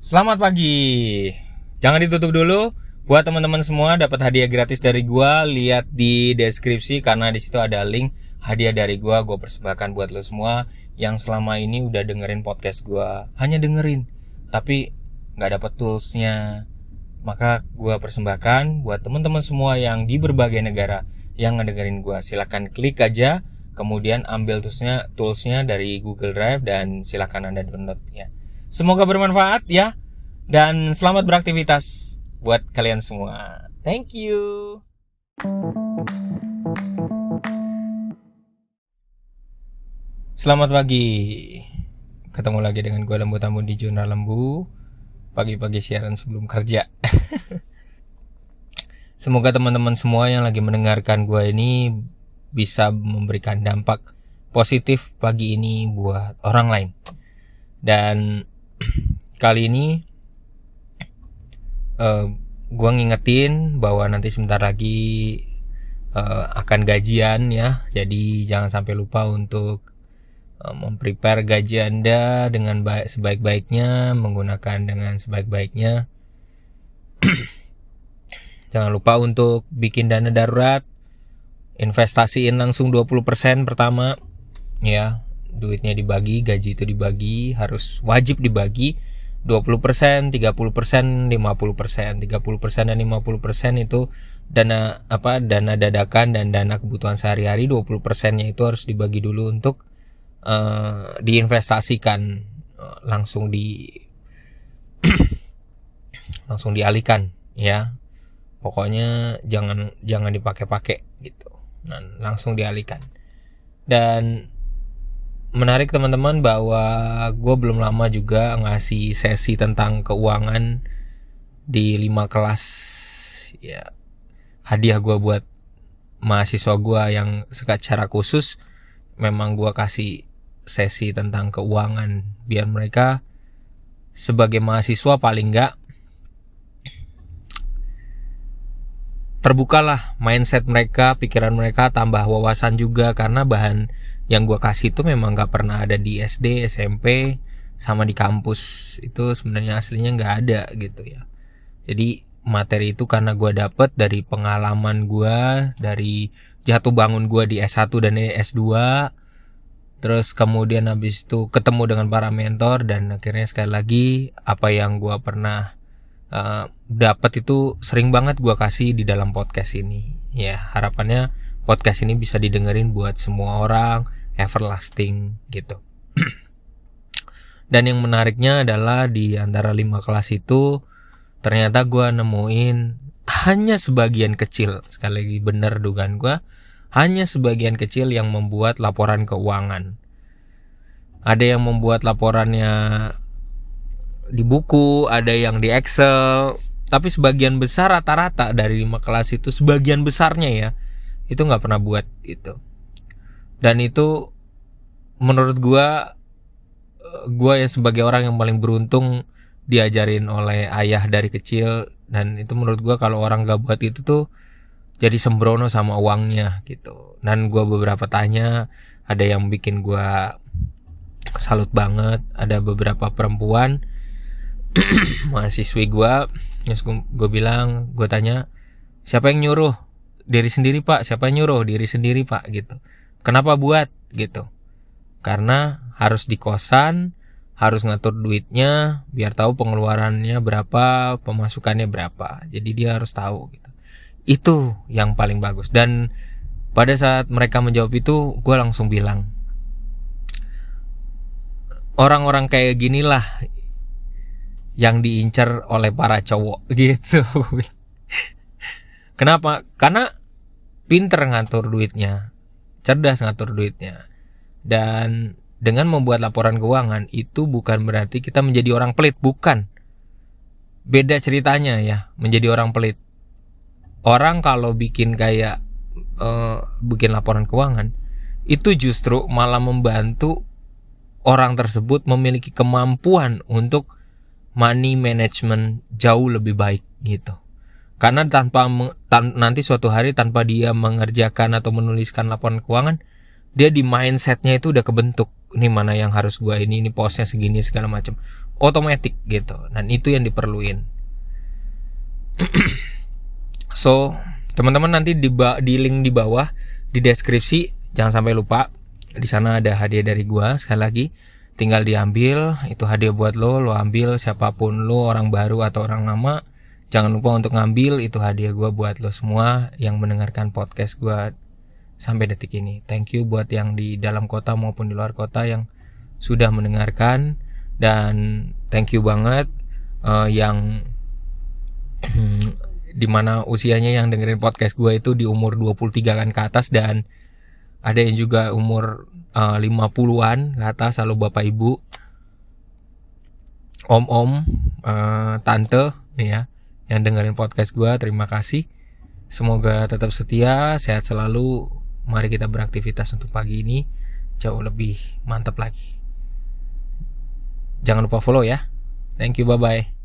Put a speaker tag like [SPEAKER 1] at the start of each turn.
[SPEAKER 1] Selamat pagi. Jangan ditutup dulu. Buat teman-teman semua dapat hadiah gratis dari gua, lihat di deskripsi karena di situ ada link hadiah dari gua persembahkan buat lo semua yang selama ini udah dengerin podcast gua. Hanya dengerin, tapi nggak dapat toolsnya. Maka gua persembahkan buat teman-teman semua yang di berbagai negara yang ngedengerin gua. Silakan klik aja, kemudian ambil toolsnya dari Google Drive dan silakan Anda download ya. Semoga bermanfaat ya. Dan selamat beraktivitas buat kalian semua. Thank you. Selamat pagi. Ketemu lagi dengan gue Lembu Tambun di Jurnal Lembu. Pagi-pagi siaran sebelum kerja. Semoga teman-teman semua yang lagi mendengarkan gue ini bisa memberikan dampak positif pagi ini buat orang lain. Dan kali ini gue ngingetin bahwa nanti sebentar lagi akan gajian ya. Jadi jangan sampai lupa untuk memprepare gaji Anda dengan sebaik-baiknya, menggunakan dengan sebaik-baiknya. Jangan lupa untuk bikin dana darurat, investasiin langsung 20% pertama ya. Duitnya dibagi, gaji itu dibagi, harus wajib dibagi 20%, 30%, 50%. 30% dan 50% itu dana dadakan dan dana kebutuhan sehari-hari. 20%-nya itu harus dibagi dulu untuk diinvestasikan, langsung dialihkan ya. Pokoknya jangan dipakai-pakai gitu. Nah, langsung dialihkan. Dan menarik teman-teman bahwa gue belum lama juga ngasih sesi tentang keuangan di 5 kelas ya. Hadiah gue buat mahasiswa gue yang secara khusus memang gue kasih sesi tentang keuangan biar mereka sebagai mahasiswa paling enggak terbukalah mindset mereka, pikiran mereka, tambah wawasan juga. Karena bahan yang gue kasih itu memang gak pernah ada di SD, SMP, sama di kampus. Itu sebenarnya aslinya gak ada gitu ya. Jadi materi itu karena gue dapet dari pengalaman gue, dari jatuh bangun gue di S1 dan S2. Terus kemudian habis itu ketemu dengan para mentor. Dan akhirnya sekali lagi apa yang gue pernah dapat itu sering banget gue kasih di dalam podcast ini ya. Harapannya podcast ini bisa didengerin buat semua orang, everlasting gitu. Dan yang menariknya adalah di antara 5 kelas itu ternyata gue nemuin hanya sebagian kecil, sekali lagi bener dugaan gue, hanya sebagian kecil yang membuat laporan keuangan. Ada yang membuat laporannya di buku, ada yang di Excel, tapi sebagian besar rata-rata dari 5 kelas itu, sebagian besarnya ya, itu gak pernah buat itu. Dan itu menurut gue ya sebagai orang yang paling beruntung diajarin oleh ayah dari kecil. Dan itu menurut gue kalau orang gak buat itu tuh jadi sembrono sama uangnya gitu. Dan gue beberapa tanya, ada yang bikin gue salut banget. Ada beberapa perempuan mahasiswi gue, terus gue bilang, gue tanya, siapa yang nyuruh? Diri sendiri pak. Siapa yang nyuruh? Diri sendiri pak gitu. Kenapa buat gitu? Karena harus di kosan, harus ngatur duitnya biar tahu pengeluarannya berapa, pemasukannya berapa. Jadi dia harus tahu gitu. Itu yang paling bagus. Dan pada saat mereka menjawab itu, gue langsung bilang, orang-orang kayak ginilah yang diincar oleh para cowok gitu. Kenapa? Karena pinter ngatur duitnya, cerdas ngatur duitnya. Dan dengan membuat laporan keuangan itu bukan berarti kita menjadi orang pelit, bukan. Beda ceritanya ya, menjadi orang pelit. Orang kalau bikin kayak bikin laporan keuangan itu justru malah membantu orang tersebut memiliki kemampuan untuk money management jauh lebih baik gitu. Karena nanti suatu hari tanpa dia mengerjakan atau menuliskan laporan keuangan, dia di mindsetnya itu udah kebentuk ini mana yang harus gue ini postnya segini segala macam, otomatis gitu. Dan itu yang diperluin. So teman-teman nanti di link di bawah di deskripsi jangan sampai lupa, di sana ada hadiah dari gue. Sekali lagi tinggal diambil, itu hadiah buat lo ambil, siapapun lo, orang baru atau orang lama, jangan lupa untuk ngambil, itu hadiah gue buat lo semua yang mendengarkan podcast gue sampai detik ini. Thank you buat yang di dalam kota maupun di luar kota yang sudah mendengarkan, dan thank you banget yang dimana usianya yang dengerin podcast gue itu di umur 23 kan ke atas, dan ada yang juga umur 50-an ke atas. Halo bapak ibu, om-om, tante ya, yang dengerin podcast gue, terima kasih. Semoga tetap setia, sehat selalu. Mari kita beraktivitas untuk pagi ini jauh lebih mantap lagi. Jangan lupa follow ya. Thank you, bye-bye.